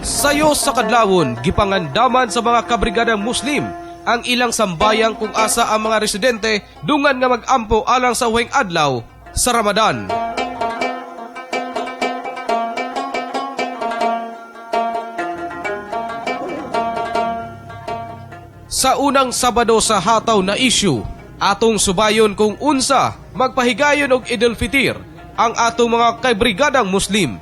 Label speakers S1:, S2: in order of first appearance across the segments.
S1: Sayo sa kadlawon, gipangandaman sa mga kabrigadang Muslim ang ilang sambayang kung asa ang mga residente dungan nga mag-ampo alang sa huwing adlaw sa Ramadan. Sa unang Sabado sa hataw na issue, atong subayon kung unsa magpahigayon og Idul Fitr ang atong mga kabrigadang Muslim.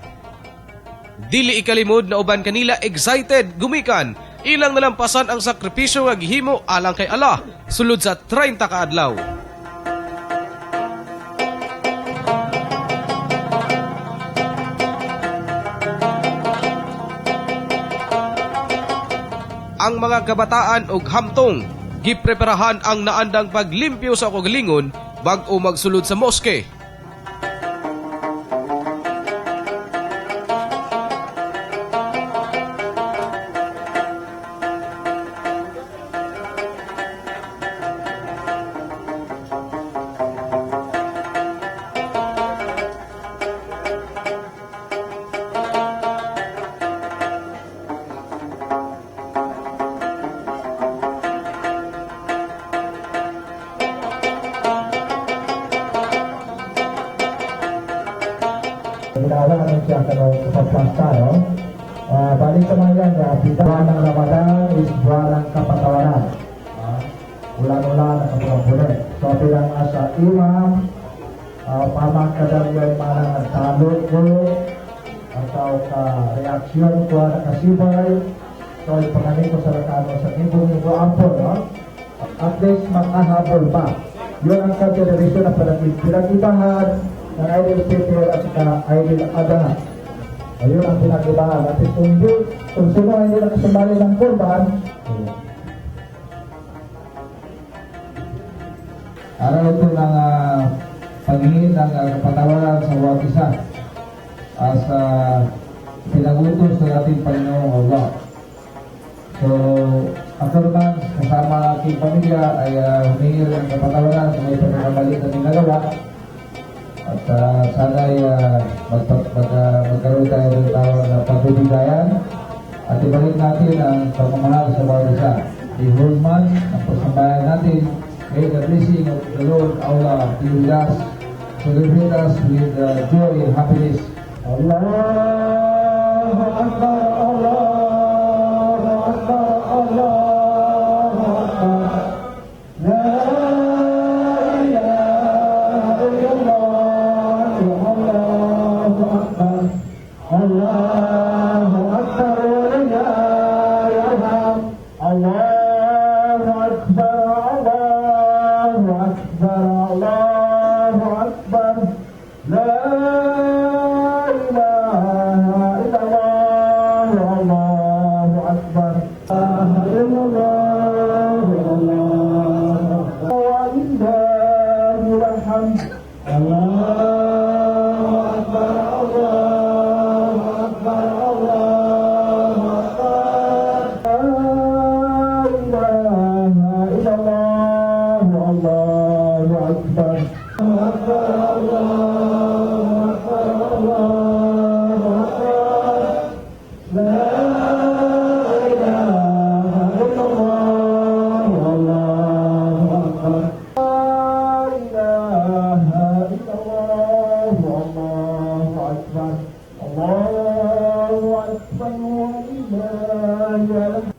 S1: Dili ikalimod na uban kanila excited gumikan ilang nalampasan ang sakripisyo nga gihimo alang kay Allah sulod sa 30 ka adlaw. Ang mga kabataan og hamtong gipreparahan ang naandang paglimpyo sa kagalingon bag-o magsulod sa moske.
S2: Ginagawa namin siya sa pagpasta, no? Balik sa mga yan, buwan ng Ramadan is buwan ng kapatawaran. Ulan-ulan at kapag-ulit. So, bilang asa imam, pamangkadang yung mga nagtalog ko, atau ka-reaksyon ko na kasibay. So, ipanganin ko sa lakano sa ibong ko ampon, no? At least makahabol pa. Yun ang consideration na pinag-ibahan ng Idul Fitr at saka Idul Adha. Ayun ang pinag-ibahan. At kung sino ay hindi nakasumali ng kurban, araw ito ng pagingin ng kapatawaran sa bawat isa as pinagutos ng ating Panginoong Allah. So, ako naman, kasama ang aking pamilya ay humingi ng kapatawaran sa may pagkakamali na ginagawa. At sana ay magkaroon tayo ng tawag na pagbibigayan at ibalik natin ang pagmamahal sa bawat isa. The whole month, ang pagsambayan natin, may the blessing of the Lord Allah be with us, celebrate us with joy and happiness. Allahu Akbar, Allahu Akbar, Allahu Akbar. Allahu Akbar walillahi alhamd. Allahu Akbar, Allahu Akbar, Allahu Akbar. La ilaha illallah, Allahu Akbar. La ilaha illallah, walillahi alhamd. Allahu Akbar, Allahu Akbar, Allahu Akbar. La ilaha illallah, Allahu Akbar. Allahu Akbar, Allahu Akbar, Allahu Akbar. La ilaha illallah, Allahu Akbar. La ilaha illallah, Allahu Akbar. Allahu Akbar walillahi alhamd.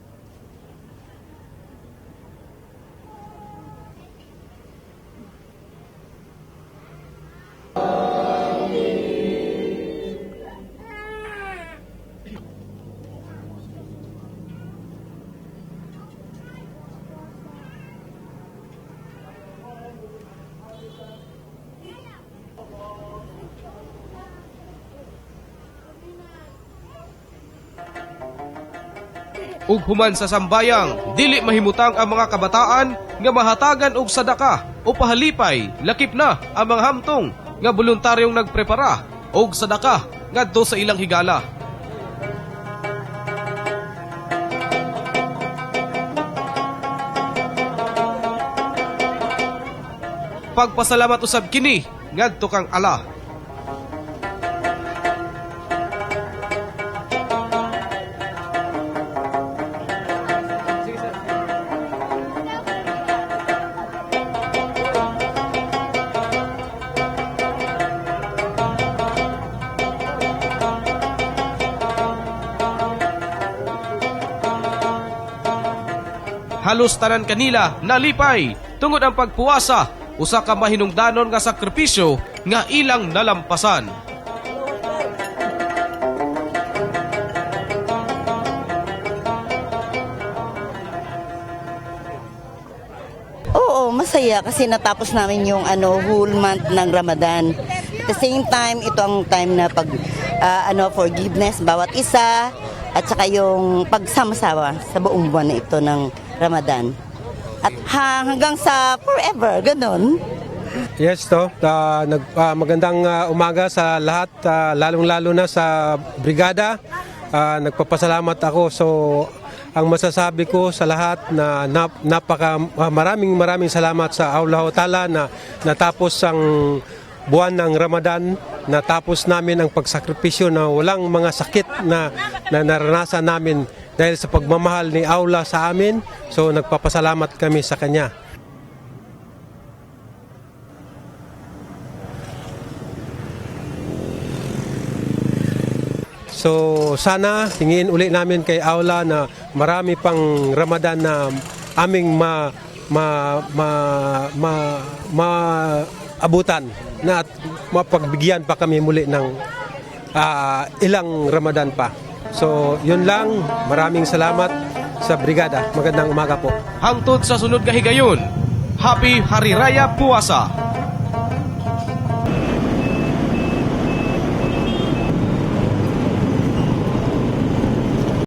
S1: Ug human sa sambayang, dili mahimutang ang mga kabataan nga mahatagan og sadaka o pahalipay, lakip na ang mga hamtong nga voluntaryong nagprepara og sadaka ngadto sa ilang higala. Pagpasalamat usab kini ngadto kang Allah. halos tanan kanila nalipay tungod ang pagpuasa usa ka mahinungdanon nga sakripisyo nga ilang nalampasan.
S3: Oo, masaya kasi natapos namin yung whole month ng Ramadan. At the same time, ito ang time na forgiveness bawat isa at saka yung pagsama-sama sa buong buwan na ito ng Ramadan. At hanggang sa forever, ganun.
S4: Yes, magandang umaga sa lahat, lalong-lalo na sa brigada. Nagpapasalamat ako. So, ang masasabi ko sa lahat na maraming salamat sa Allah Ta'ala na natapos ang buwan ng Ramadan, natapos namin ang pagsakripisyo na walang mga sakit na naranasan namin dahil sa pagmamahal ni Allah sa amin. So nagpapasalamat kami sa Kanya. So sana tingin uli namin kay Allah na marami pang Ramadan na aming abutan na at mapagbigyan pa kami muli ng ilang Ramadan pa. So yun lang, maraming salamat sa brigada. Magandang umaga po.
S1: Hangtod sa sunod kahigayon, Happy Hari Raya Puasa!